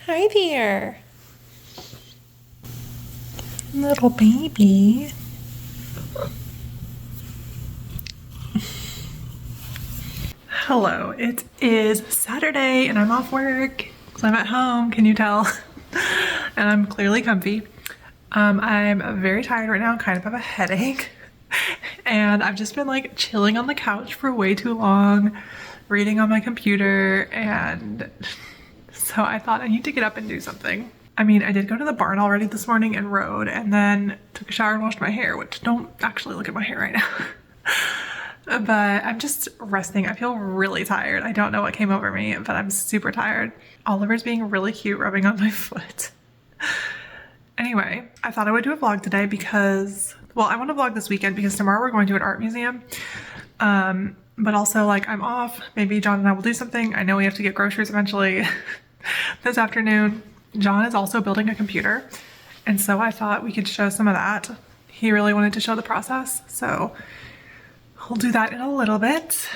Hi there. Little baby. Hello, it is Saturday and I'm off work, so I'm at home, can you tell? And I'm clearly comfy. I'm very tired right now, kind of have a headache. And I've just been like chilling on the couch for way too long, reading on my computer, and so I thought I need to get up and do something. I mean, I did go to the barn already this morning and rode, and then took a shower and washed my hair, which don't actually look at my hair right now. But I'm just resting. I feel really tired. I don't know what came over me, but I'm super tired. Oliver's being really cute, rubbing on my foot. Anyway, I thought I would do a vlog today because, well, I want to vlog this weekend because tomorrow we're going to an art museum. But also, like, I'm off. Maybe John and I will do something. I know we have to get groceries eventually this afternoon. John is also building a computer, and so I thought we could show some of that. He really wanted to show the process, so I'll do that in a little bit.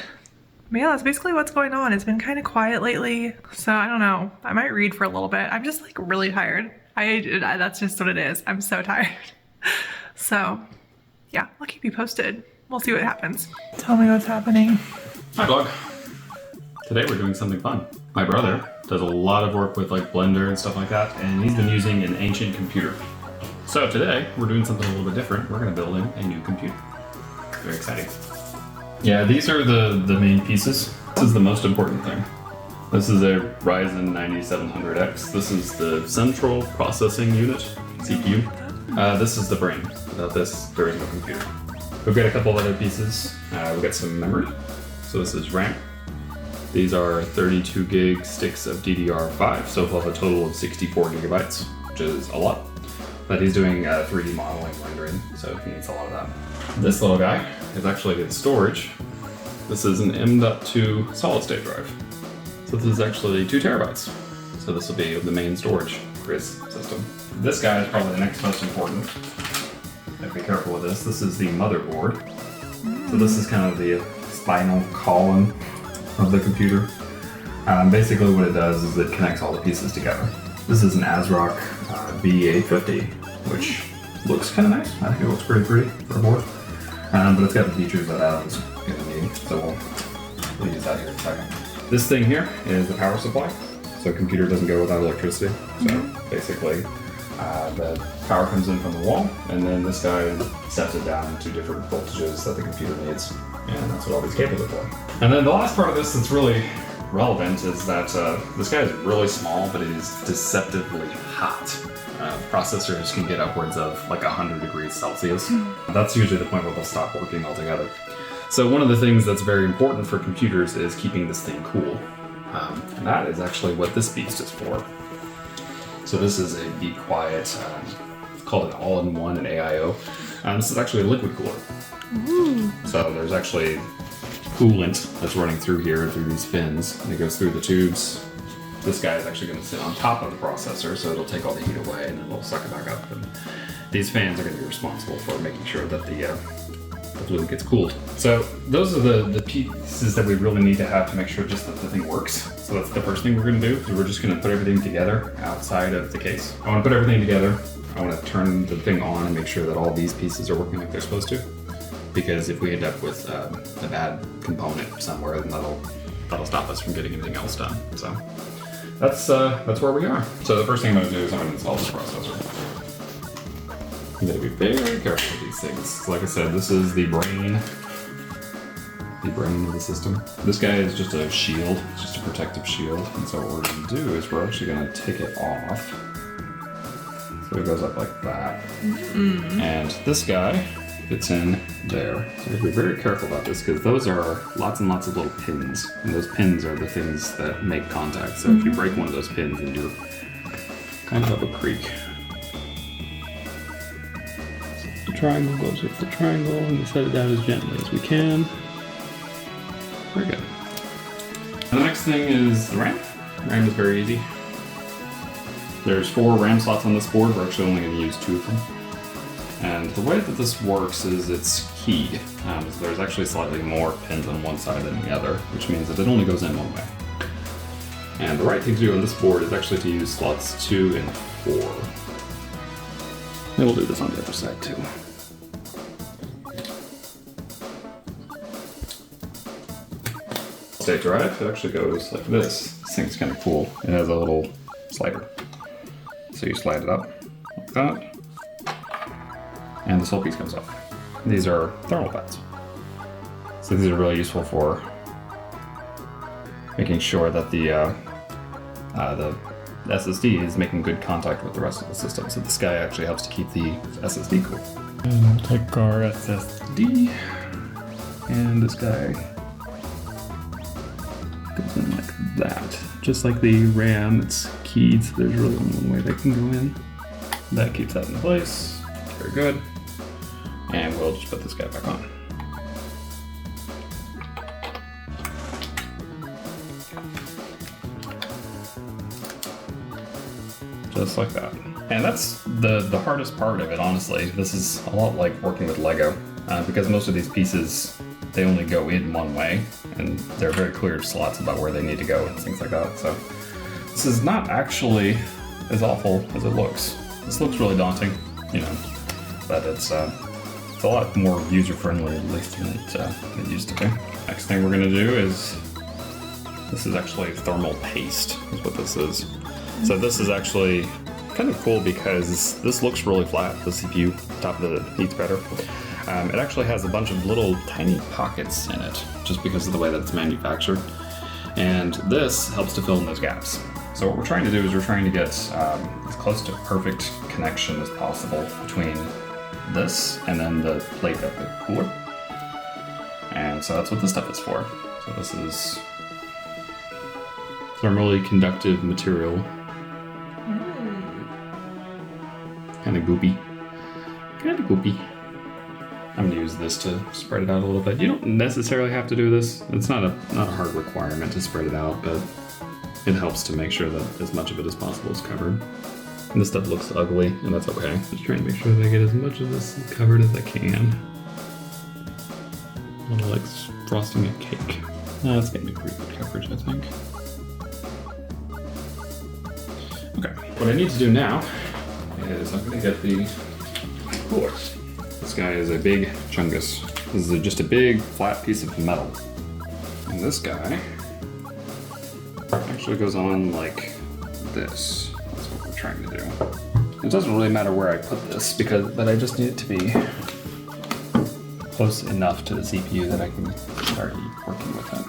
But yeah, that's basically what's going on. It's been kind of quiet lately, so I don't know. I might read for a little bit. I'm just like really tired. That's just what it is. I'm so tired. So yeah, I'll keep you posted. We'll see what happens. Tell me what's happening. Hi vlog. Today we're doing something fun. My brother does a lot of work with like Blender and stuff like that, and he's been using an ancient computer. So today we're doing something a little bit different. We're going to build a new computer. Very exciting. Yeah, these are the main pieces. This is the most important thing. This is a Ryzen 9700X. This is the central processing unit, CPU. This is the brain. Without this, there is no computer. We've got a couple of other pieces. We've got some memory. So this is RAM. These are 32 gig sticks of DDR5, so we'll have a total of 64 gigabytes, which is a lot. But he's doing 3D modeling rendering, so he needs a lot of that. This little guy is actually in storage. This is an M.2 solid state drive. So this is actually 2 terabytes. So this will be the main storage for his system. This guy is probably the next most important. Have to be careful with this. This is the motherboard. So this is kind of the spinal column of the computer. Basically what it does is it connects all the pieces together. This is an ASRock B850, which looks kind of nice. I think it looks pretty pretty for a board. But it's got the features that Adam's going to need, so we'll use that here in a second. This thing here is the power supply. So a computer doesn't go without electricity. So basically the power comes in from the wall, and then this guy sets it down to different voltages that the computer needs. And that's what all these cables are for. And then the last part of this that's really relevant is that this guy is really small, but it is deceptively hot. Processors can get upwards of like 100 degrees Celsius. That's usually the point where they'll stop working altogether. So one of the things that's very important for computers is keeping this thing cool. And that is actually what this beast is for. So this is a Be Quiet, it's called an all-in-one, an AIO. This is actually a liquid cooler. So there's actually coolant that's running through here, through these fins, and it goes through the tubes. This guy is actually going to sit on top of the processor, so it'll take all the heat away and then it'll suck it back up. And these fans are going to be responsible for making sure that the fluid gets cooled. So those are the pieces that we really need to have to make sure just that the thing works. So that's the first thing we're going to do, is we're just going to put everything together outside of the case. I want to put everything together. I want to turn the thing on and make sure that all these pieces are working like they're supposed to. Because if we end up with a bad component somewhere, then that'll stop us from getting anything else done. So that's where we are. So the first thing I'm going to do is I'm going to install this processor. You got to be very careful with these things. Like I said, this is the brain of the system. This guy is just a shield, it's just a protective shield. And so what we're going to do is we're actually going to take it off. So it goes up like that. And this guy fits in there. So you have to be very careful about this because those are lots and lots of little pins. And those pins are the things that make contact. So if you break one of those pins, then you're kind of up a creek. So the triangle goes with the triangle and we set it down as gently as we can. Very good. And the next thing is the RAM. RAM is very easy. There's 4 RAM slots on this board. We're actually only going to use 2 of them. And the way that this works is it's keyed. So there's actually slightly more pins on one side than the other, which means that it only goes in one way. And the right thing to do on this board is actually to use slots 2 and 4. And we'll do this on the other side too. State drive, it actually goes like this. This thing's kind of cool. It has a little slider. So you slide it up like that. And this whole piece comes off. These are thermal pads. So these are really useful for making sure that the SSD is making good contact with the rest of the system. So this guy actually helps to keep the SSD cool. And we'll take our SSD, and this guy goes in like that. Just like the RAM, it's keyed, so there's really only one way they can go in. That keeps that in place. Very good. And we'll just put this guy back on. Just like that. And that's the hardest part of it, honestly. This is a lot like working with Lego, because most of these pieces, they only go in one way, and there are very clear slots about where they need to go and things like that. So this is not actually as awful as it looks. This looks really daunting, you know, but it's a lot more user-friendly, at least, than it used to be. Next thing we're gonna do is, this is actually thermal paste, is what this is. So this is actually kind of cool because this looks really flat. The CPU, top of it heats better. It actually has a bunch of little tiny pockets in it, just because of the way that it's manufactured. And this helps to fill in those gaps. So what we're trying to do is we're trying to get as close to perfect connection as possible between this and then the plate of the cooler. And so that's what this stuff is for. So this is thermally conductive material. Kind of goopy. Kind of goopy. I'm gonna use this to spread it out a little bit. You don't necessarily have to do this. It's not a hard requirement to spread it out, but it helps to make sure that as much of it as possible is covered. And this stuff looks ugly, and that's okay. Just trying to make sure that I get as much of this covered as I can. A little like frosting a cake. That's gonna be pretty good coverage, I think. Okay, what I need to do now is I'm gonna get the cooler. This guy is a big chungus. This is just a big flat piece of metal. And this guy actually goes on like this. That's what we're trying to do. It doesn't really matter where I put this but I just need it to be close enough to the CPU that I can start working with it.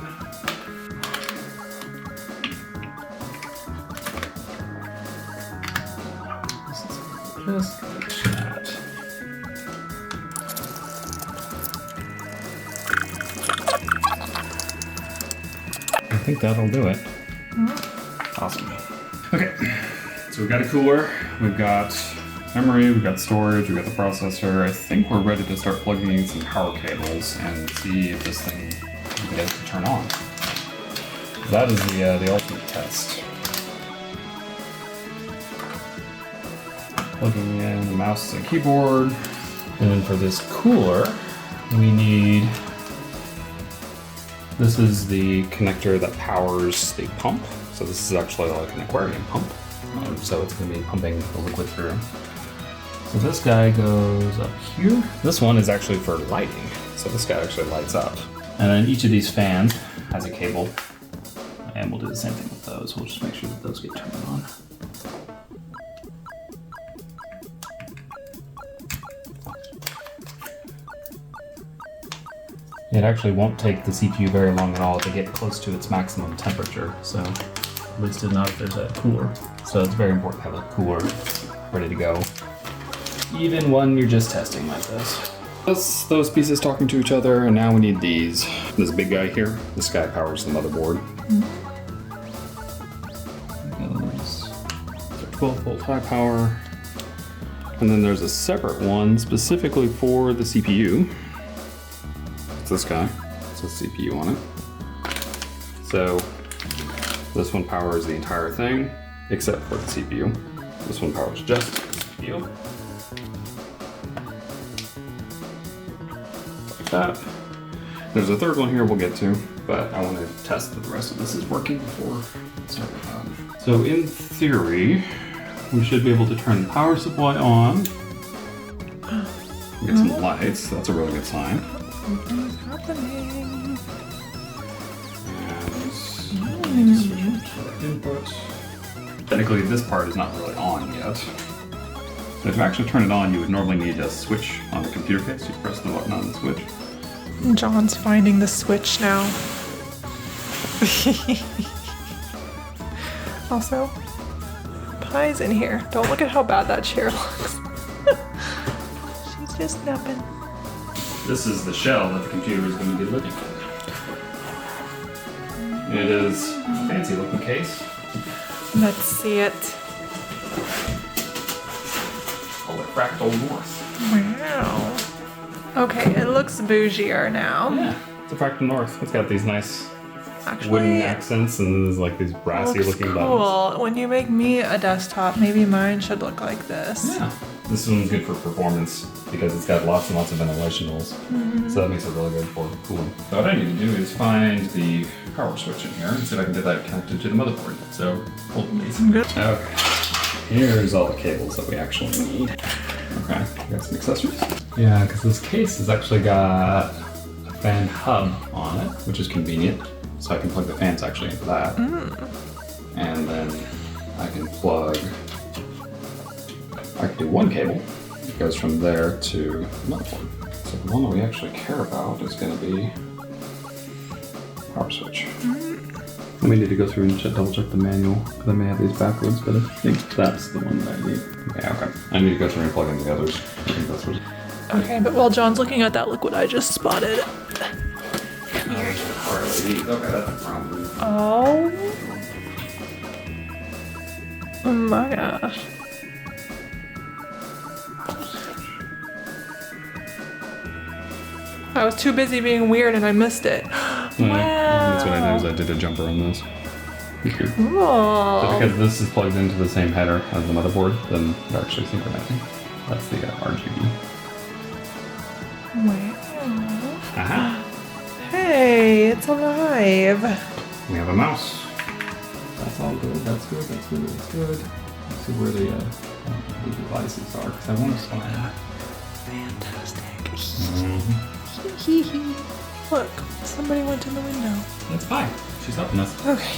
Just like that. I think that'll do it. Awesome. Okay, so we've got a cooler, we've got memory, we've got storage, we've got the processor. I think we're ready to start plugging in some power cables and see if this thing can get it to turn on. That is the ultimate test. Plugging in the mouse and keyboard. And then for this cooler, we need, this is the connector that powers the pump. So this is actually like an aquarium pump. So it's gonna be pumping the liquid through. So this guy goes up here. This one is actually for lighting. So this guy actually lights up. And then each of these fans has a cable. And we'll do the same thing with those. We'll just make sure that those get turned on. It actually won't take the CPU very long at all to get close to its maximum temperature, so at least not if there's a cooler. So it's very important to have a cooler ready to go, even when you're just testing like this. That's those pieces talking to each other, and now we need these. This big guy here, this guy powers the motherboard. Goes 12-volt high power. And then there's a separate one specifically for the CPU. This guy, it's a CPU on it. So this one powers the entire thing, except for the CPU. This one powers just the CPU. Like that. There's a third one here we'll get to. but I want to test that the rest of this is working before I start with that. So in theory, we should be able to turn the power supply on. Get some lights, that's a really good sign. Something's happening. And switch to input. Technically, this part is not really on yet. So to actually turn it on, you would normally need a switch on the computer case. You press the button on the switch. John's finding the switch now. Also, Pie's in here. Don't look at how bad that chair looks. She's just napping. This is the shell that the computer is going to be living in. It is a fancy looking case. Let's see it. Call it Fractal North. Wow. Okay, it looks bougier now. Yeah, it's a Fractal North. It's got these nice Actually, wooden accents and there's like these brassy looks looking cool. buttons. When you make me a desktop, maybe mine should look like this. Yeah. This one's good for performance because it's got lots and lots of ventilation holes. So that makes it really good for cooling. So what I need to do is find the power switch in here and see if I can get that connected to the motherboard. So hold please. Good. Okay. Here's all the cables that we actually need. Okay, got some accessories. Yeah, because this case has actually got a fan hub on it, which is convenient. So I can plug the fans actually into that. And then I can do one cable. It goes from there to the motherboard. So the one that we actually care about is going to be power switch. We need to go through and double check the manual because I may have these backwards, but I think that's the one that I need. Okay. I need to go through and plug in the others. I think that's what. Okay, but while John's looking at that, look what I just spotted. Okay, that's a problem. Oh. Oh my gosh. I was too busy being weird and I missed it. Wow. That's what I did. Is I did a jumper on this. So Cool. because this is plugged into the same header as the motherboard, then they're actually synchronizing. That's the RGB. Wow. Aha! Hey, it's alive. We have a mouse. That's all good. That's good. That's good. That's good. Let's see where the devices are because I want to find. Fantastic. Mm-hmm. Look, somebody went in the window. That's fine. She's helping us. Okay.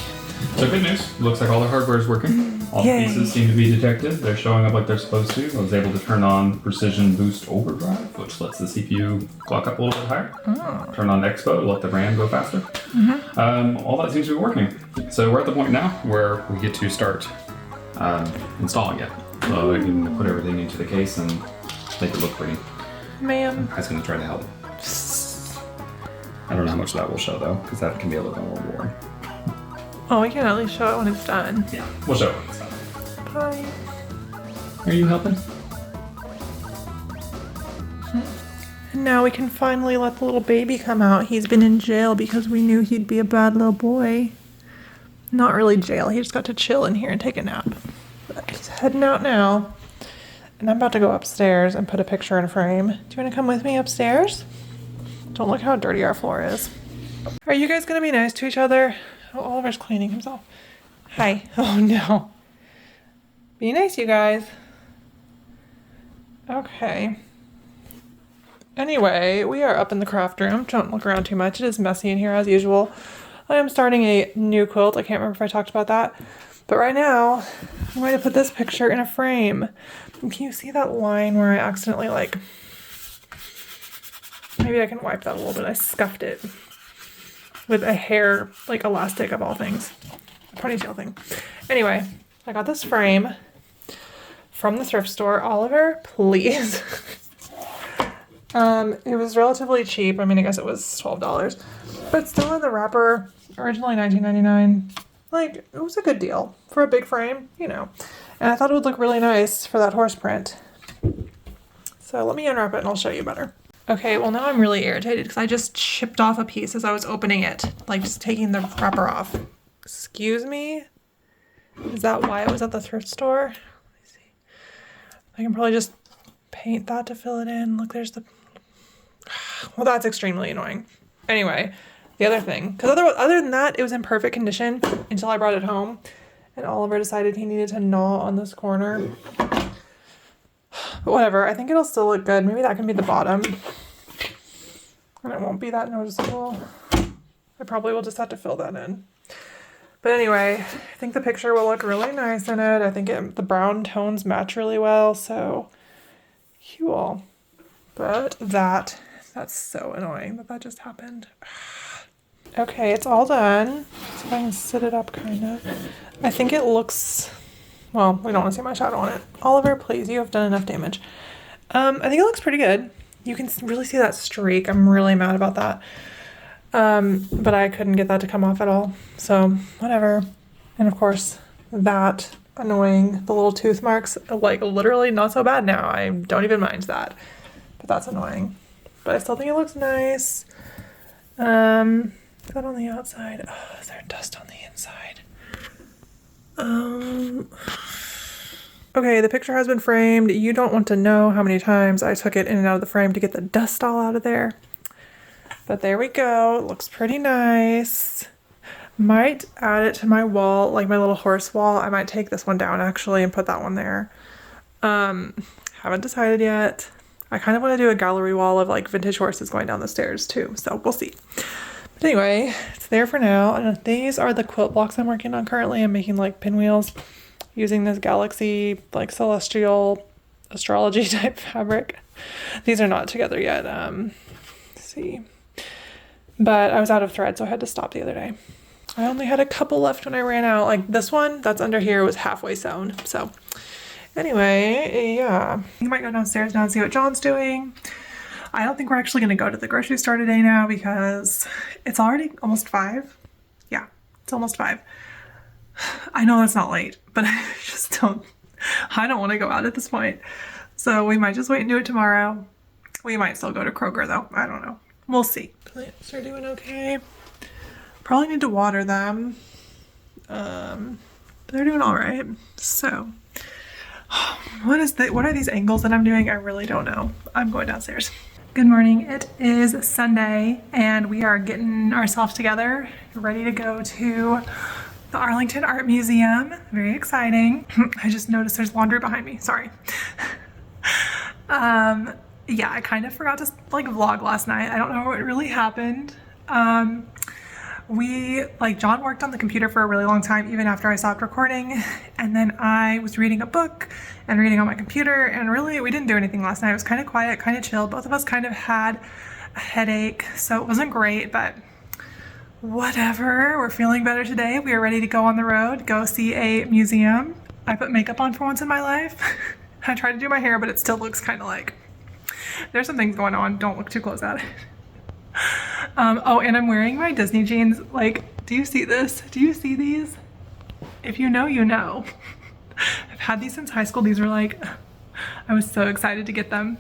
So good news. Looks like all the hardware is working. All the Yay. pieces seem to be detected. They're showing up like they're supposed to. I was able to turn on Precision Boost Overdrive, which lets the CPU clock up a little bit higher. Oh. Turn on Expo to let the RAM go faster. All that seems to be working. So we're at the point now where we get to start installing it. So I can put everything into the case and make it look pretty. Ma'am. I was going to try to help. I don't know how much that will show though, because that can be a little more boring. Oh, we can at least show it when it's done. Yeah, we'll show it when it's done. Bye. Are you helping? And now we can finally let the little baby come out. He's been in jail because we knew he'd be a bad little boy. Not really jail. He just got to chill in here and take a nap. But he's heading out now. And I'm about to go upstairs and put a picture in a frame. Do you want to come with me upstairs? Don't look how dirty our floor is. Are you guys going to be nice to each other? Oh, Oliver's cleaning himself. Hi. Oh, no. Be nice, you guys. Okay. Anyway, we are up in the craft room. Don't look around too much. It is messy in here as usual. I am starting a new quilt. I can't remember if I talked about that. But right now, I'm going to put this picture in a frame. And can you see that line where I accidentally, maybe I can wipe that a little bit. I scuffed it with a hair, elastic of all things. A ponytail thing. Anyway, I got this frame from the thrift store. Oliver, please. It was relatively cheap. I mean, I guess it was $12, but still in the wrapper, originally $19.99. It was a good deal for a big frame, And I thought it would look really nice for that horse print. So let me unwrap it and I'll show you better. Okay, well now I'm really irritated because I just chipped off a piece as I was opening it, just taking the wrapper off. Excuse me? Is that why it was at the thrift store? Let me see. I can probably just paint that to fill it in. Look, there's the... Well, that's extremely annoying. Anyway, the other thing. Because other than that, it was in perfect condition until I brought it home. And Oliver decided he needed to gnaw on this corner. But whatever, I think it'll still look good. Maybe that can be the bottom. And it won't be that noticeable. I probably will just have to fill that in. But anyway, I think the picture will look really nice in it. I think the brown tones match really well, so cool. But that's so annoying that just happened. Okay, it's all done. So if I can sit it up kind of. I think it looks, well, we don't want to see my shadow on it. Oliver, please, you have done enough damage. I think it looks pretty good. You can really see that streak. I'm really mad about that. But I couldn't get that to come off at all. So whatever. And of course, that annoying, the little tooth marks, like literally not so bad now. I don't even mind that. But that's annoying. But I still think it looks nice. Is that on the outside? Oh, is there dust on the inside? Okay, the picture has been framed. You don't want to know how many times I took it in and out of the frame to get the dust all out of there. But there we go. It looks pretty nice. Might add it to my wall, like my little horse wall. I might take this one down actually and put that one there. Haven't decided yet. I kind of want to do a gallery wall of like vintage horses going down the stairs too, so we'll see. But anyway, it's there for now. And these are the quilt blocks I'm working on currently. I'm making like pinwheels using this galaxy, like celestial astrology type fabric. These are not together yet. Let's see. But I was out of thread, so I had to stop the other day. I only had a couple left when I ran out. Like this one that's under here was halfway sewn. So anyway, yeah. You might go downstairs now and see what John's doing. I don't think we're actually going to go to the grocery store today now because it's already almost 5. Yeah, it's almost 5. I know it's not late, but I don't want to go out at this point. So we might just wait and do it tomorrow. We might still go to Kroger though. I don't know. We'll see. Plants are doing okay. Probably need to water them. But they're doing all right. So what are these angles that I'm doing? I really don't know. I'm going downstairs. Good morning. It is Sunday and we are getting ourselves together, ready to go to the Arlington Art Museum. Very exciting. I just noticed there's laundry behind me. Sorry. Yeah, I kind of forgot to like vlog last night. I don't know what really happened. John worked on the computer for a really long time, even after I stopped recording. And then I was reading a book and reading on my computer, and really we didn't do anything last night. It was kind of quiet, kind of chill. Both of us kind of had a headache, so it wasn't great, but whatever. We're feeling better today. We are ready to go on the road, go see a museum. I put makeup on for once in my life. I tried to do my hair, but it still looks kind of like there's some things going on. Don't look too close at it. Oh, and I'm wearing my Disney jeans. Like, do you see this? Do you see these? If you know, you know. I've had these since high school. These were like, I was so excited to get them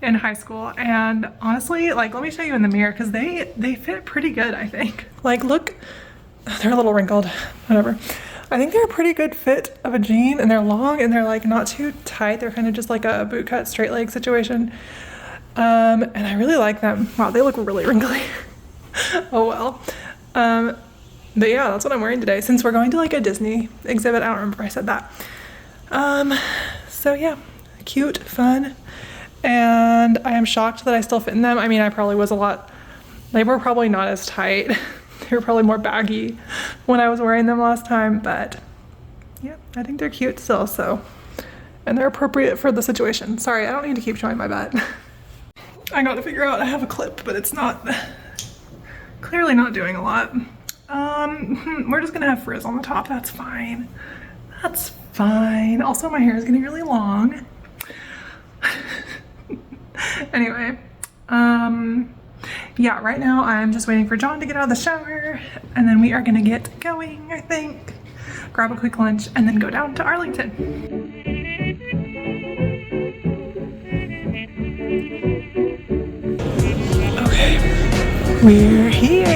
in high school. And honestly, like, let me show you in the mirror because they fit pretty good, I think. Like, look, they're a little wrinkled, whatever. I think they're a pretty good fit of a jean, and they're long and they're like not too tight. They're kind of just like a boot cut straight leg situation. And I really like them. Wow, they look really wrinkly. Oh well. But yeah, that's what I'm wearing today since we're going to like a Disney exhibit. I don't remember if I said that. So yeah, cute, fun. And I am shocked that I still fit in them. I mean, I probably was they were probably not as tight. They were probably more baggy when I was wearing them last time, but yeah, I think they're cute still, so. And they're appropriate for the situation. Sorry, I don't need to keep showing my butt. I got to figure out, I have a clip, but it's clearly not doing a lot. We're just gonna have frizz on the top, that's fine. That's fine. Also, my hair is getting really long. Anyway, yeah, right now I'm just waiting for John to get out of the shower, and then we are gonna get going, I think. Grab a quick lunch, and then go down to Arlington. Okay, we're here.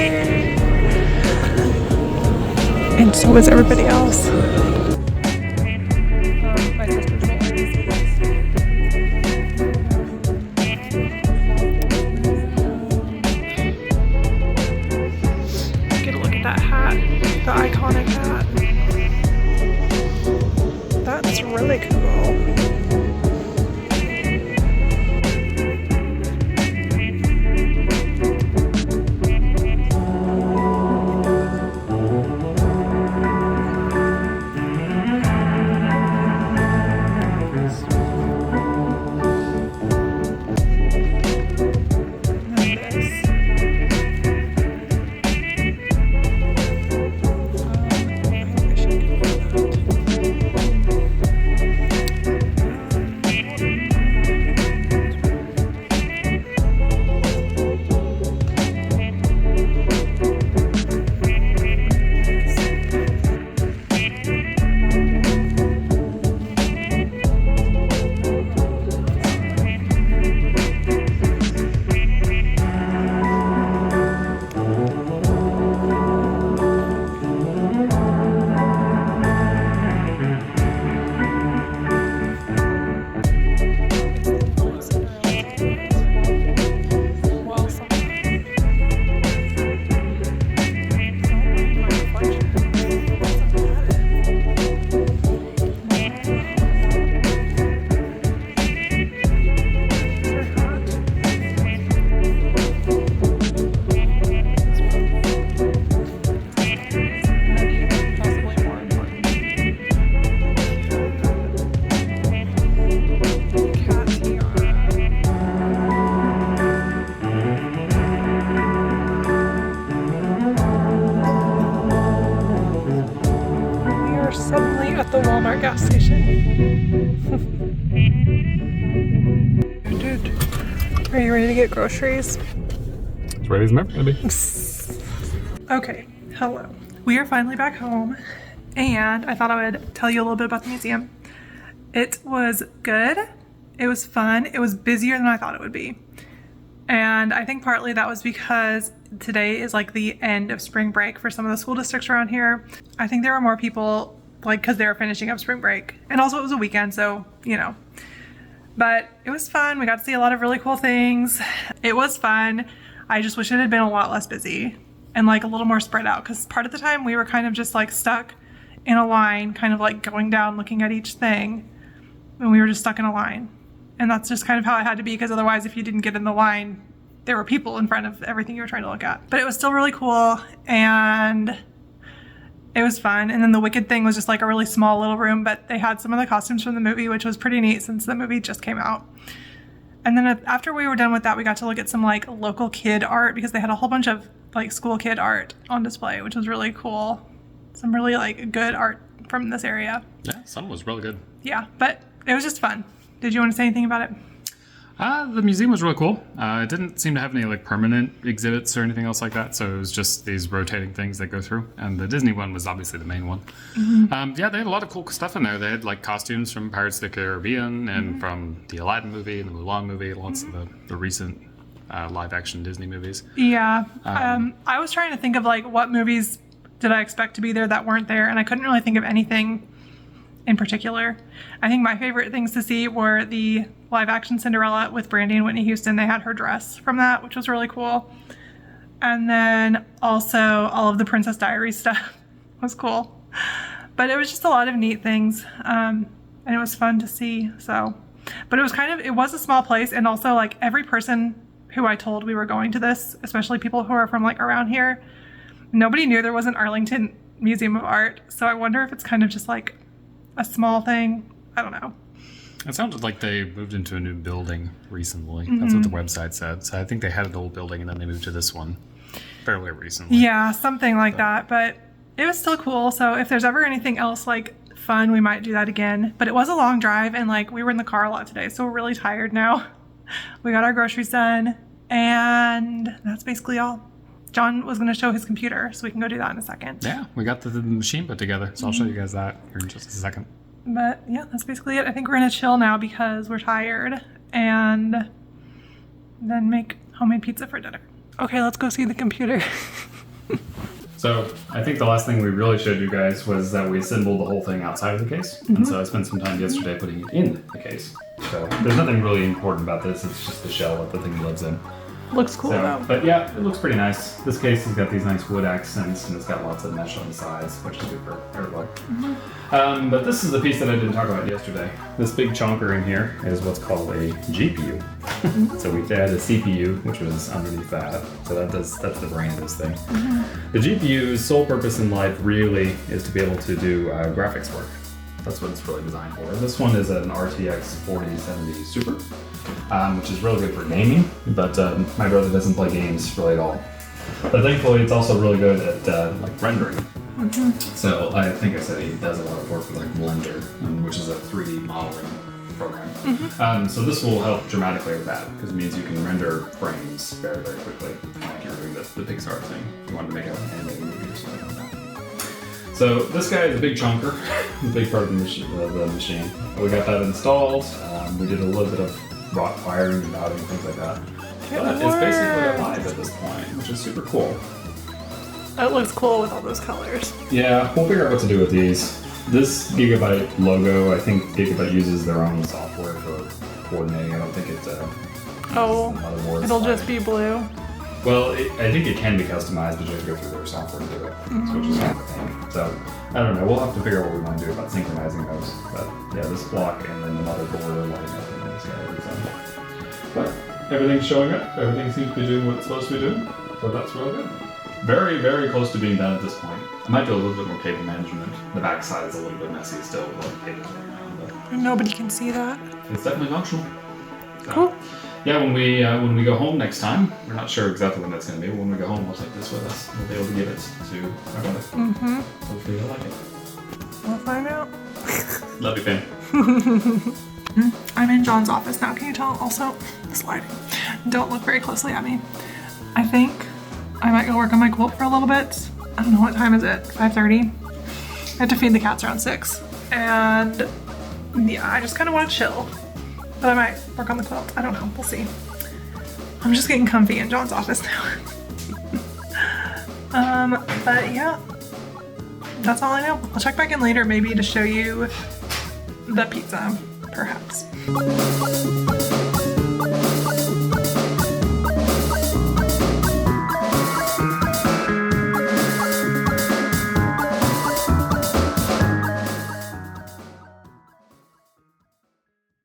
And so is everybody else. My sister's going to see this. It's really cool. Suddenly at the Walmart gas station. Dude, are you ready to get groceries? As ready as I'm ever gonna be. Okay, hello. We are finally back home, and I thought I would tell you a little bit about the museum. It was good. It was fun. It was busier than I thought it would be. And I think partly that was because today is like the end of spring break for some of the school districts around here. I think there were more people like because they were finishing up spring break, and also it was a weekend, so you know. But it was fun. We got to see a lot of really cool things. It was fun. I just wish it had been a lot less busy and like a little more spread out, because part of the time we were kind of just like stuck in a line, kind of like going down looking at each thing, and we were just stuck in a line. And that's just kind of how it had to be, because otherwise if you didn't get in the line, there were people in front of everything you were trying to look at. But it was still really cool, and it was fun. And then the Wicked thing was just like a really small little room, but they had some of the costumes from the movie, which was pretty neat since the movie just came out. And then after we were done with that, we got to look at some like local kid art, because they had a whole bunch of like school kid art on display, which was really cool. Some really like good art from this area. Yeah, some was really good. Yeah, but it was just fun. Did you want to say anything about it? The museum was really cool. It didn't seem to have any like permanent exhibits or anything else like that, so it was just these rotating things that go through. And the Disney one was obviously the main one. Mm-hmm. Yeah, they had a lot of cool stuff in there. They had like costumes from Pirates of the Caribbean and from the Aladdin movie and the Mulan movie, lots of the recent live action Disney movies. Yeah. I was trying to think of like what movies did I expect to be there that weren't there, and I couldn't really think of anything in particular. I think my favorite things to see were the live action Cinderella with Brandy and Whitney Houston. They had her dress from that, which was really cool. And then also all of the Princess Diaries stuff was cool. But it was just a lot of neat things. And it was fun to see. So, but it was a small place. And also like every person who I told we were going to this, especially people who are from like around here, nobody knew there was an Arlington Museum of Art. So I wonder if it's kind of just like a small thing. I don't know. It sounded like they moved into a new building recently. Mm-hmm. That's what the website said. So I think they had an old building and then they moved to this one fairly recently. Yeah, something like that. But it was still cool. So if there's ever anything else like fun, we might do that again. But it was a long drive, and like we were in the car a lot today, so we're really tired now. We got our groceries done, and that's basically all. John was going to show his computer, so we can go do that in a second. Yeah, we got the machine put together, so I'll show you guys that here in just a second. But yeah, that's basically it. I think we're going to chill now because we're tired, and then make homemade pizza for dinner. Okay, let's go see the computer. So I think the last thing we really showed you guys was that we assembled the whole thing outside of the case. Mm-hmm. And so I spent some time yesterday putting it in the case. So there's nothing really important about this. It's just the shell that the thing lives in. Looks cool though. But yeah, it looks pretty nice. This case has got these nice wood accents and it's got lots of mesh on the sides, which is good for everybody. But this is the piece that I didn't talk about yesterday. This big chunker in here is what's called a GPU. So we had a CPU, which was underneath that. So that's the brain of this thing. The GPU's sole purpose in life really is to be able to do graphics work. That's what it's really designed for. This one is an RTX 4070 Super, which is really good for gaming, but my brother doesn't play games really at all. But thankfully, it's also really good at like rendering. So I think I said he does a lot of work with like Blender, which is a 3D modeling program. So this will help dramatically with that because it means you can render frames very, very quickly, like you're doing the Pixar thing. If you wanted to make an animated movie or something like that. So this guy is a big chunker, a big part of the machine. We got that installed. We did a little bit of rock firing and routing, things like that. But it's basically alive at this point, which is super cool. It looks cool with all those colors. Yeah, we'll figure out what to do with these. This Gigabyte logo, I think Gigabyte uses their own software for coordinating. I don't think it's it'll just be blue. Well, I think it can be customized, but you have to go through their software to do it, which is kind of a thing. So, I don't know. We'll have to figure out what we want to do about synchronizing those. But yeah, this block and then the motherboard are lighting up in this guy. But everything's showing up. Everything seems to be doing what it's supposed to be doing. So that's real good. Very, very close to being done at this point. I might do a little bit more cable management. The back side is a little bit messy still with all the cables running around, but Nobody can see that. it's definitely functional. So, Cool. yeah, when we go home next time, we're not sure exactly when that's going to be, but when we go home, we'll take this with us. We'll be able to give it to my brother. Hopefully he'll like it. We'll find out. Love you, fam. I'm in John's office now. Can you tell? Also, this lighting. Don't look very closely at me. I think I might go work on my quilt for a little bit. I don't know, what time is it? 5:30? I have to feed the cats around 6. And yeah, I just kind of want to chill. But I might work on the quilt. I don't know. We'll see. I'm just getting comfy in John's office now. But yeah, that's all I know. I'll check back in later maybe to show you the pizza, perhaps.